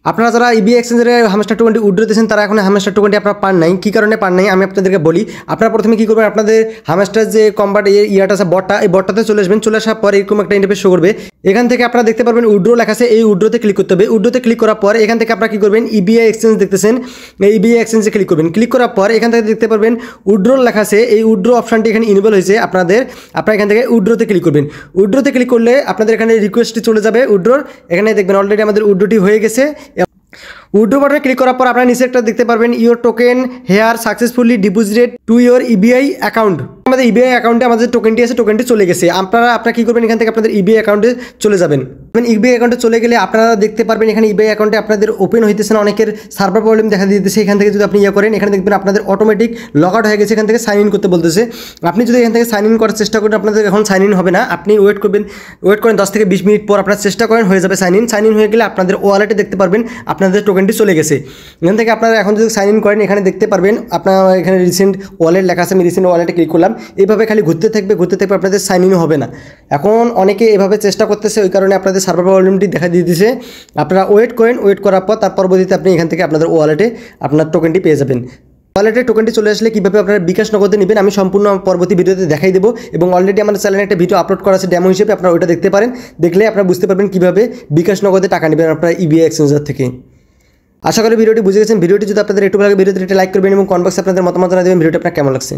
আপনারা যারা ইবিআই এক্সচেঞ্জের হ্যামস্টার টোকেনটি উইথড্র দিয়েছেন তারা এখন হ্যামস্টার টোকেনটি আপনারা পান নাই। কী কারণে পান নাই আমি আপনাদেরকে বলি। আপনারা প্রথমে কী করবেন, আপনাদের হ্যামস্টার যে কম্বাট ইয়াটা আছে বটটা, এই বটটাতে চলে আসবেন। চলে আসার পর এরকম একটা ইন্টারফেস শো করবে। এখান থেকে আপনারা দেখতে পারবেন উইথড্র লেখা আছে, এই উইথড্রতে ক্লিক করতে হবে। উইথড্রতে ক্লিক করার পর এখান থেকে আপনারা কী করবেন, ইবিআই এক্সচেঞ্জ দেখতেছেন, এই ইবিআই এক্সচেঞ্জে ক্লিক করবেন। ক্লিক করার পর এখান থেকে দেখতে পারবেন উইথড্র লেখা আছে, এই উইথড্র অপশনটি এখানে ইনেবল হয়েছে আপনারা এখান থেকে উইথড্রতে ক্লিক করবেন। উইথড্রতে ক্লিক করলে আপনাদের এখানে রিকোয়েস্টটি চলে যাবে উইথড্রর। এখানে দেখবেন অলরেডি আমাদের উইথড্রটি হয়ে গেছে। উইথড্র বাটনে ক্লিক করার পর আপনারা নিচে একটা দেখতে পারবেন your token here successfully deposited to your EBI account. আমাদের ইবিআই অ্যাকাউন্টে আমাদের টোকেনটি আছে, টোকেনটি চলে গেছে। আপনারা কী করবেন, এখান থেকে আপনাদের ইবিআই অ্যাকাউন্টে চলে যাবেন। ইবিআই অ্যাকাউন্টে চলে গেলে আপনারা দেখতে পারবেন এখানে ইবিআই অ্যাকাউন্টে আপনাদের ওপেন হইতেছে না, অনেকের সার্ভার প্রবলেম দেখা দিতেছে। এখান থেকে যদি আপনি করেন, এখানে দেখবেন আপনাদের অটোমেটিক লগ আউট হয়ে গেছে, এখান থেকে সাইন ইন করতে বলতেছে। আপনি যদি এখান থেকে সাইন ইন করার চেষ্টা করেন, আপনাদের এখন সাইন ইন হবে না। আপনি ওয়েট করেন 10 থেকে 20 মিনিট পর আপনার চেষ্টা করেন, হয়ে যাবে সাইন ইন হয়ে গেলে আপনাদের ওয়ালেটে দেখতে পারবেন আপনাদের টোকেনটি চলে গেছে। এখান থেকে আপনারা এখন যদি সাইন ইন করেন, এখানে দেখতে পারবেন আপনার এখানে রিসেন্ট ওয়ালেট লেখা আছে। আমি রিসেন্ট ওয়ালেটে ক্লিক করলাম। এইভাবে খালি ঘুরতে থাকবে, আপনাদের সাইন ইন হবে না। এখন অনেকে এভাবে চেষ্টা করতেছে, ওই কারণে আপনাদের সার্ভার প্রবলেমটি দেখা দিতেছে। আপনারা ওয়েট করেন, ওয়েট করার পর তার পরবর্তীতে আপনি এখান থেকে আপনাদের ওয়ালেটে আপনার টোকেনটি পেয়ে যাবেন। ওয়ালেটে টোকেনটি চলে আসলে কীভাবে আপনারা বিকাশ নগদে নেবেন আমি সম্পূর্ণ পরবর্তী ভিডিওতে দেখাই দেবো। এবং অলরেডি আমাদের চ্যানেলে একটা ভিডিও আপলোড করা আছে ডেমো হিসেবে, আপনারা ওইটা দেখতে পারেন। দেখলে আপনারা বুঝতে পারবেন কীভাবে বিকাশ নগদে টাকা নেবেন আপনারা ইবিআই এক্সচেঞ্জার থেকে। আশা করি ভিডিওটি বুঝে গেছেন। ভিডিওটি যদি আপনাদের একটু ভালো লাগে, ভিডিওতে একটা লাইক করবেন এবং কমেন্ট বক্সে আপনাদের মতামত জানিয়ে দেবেন ভিডিওটি আপনার কেমন লাগছে।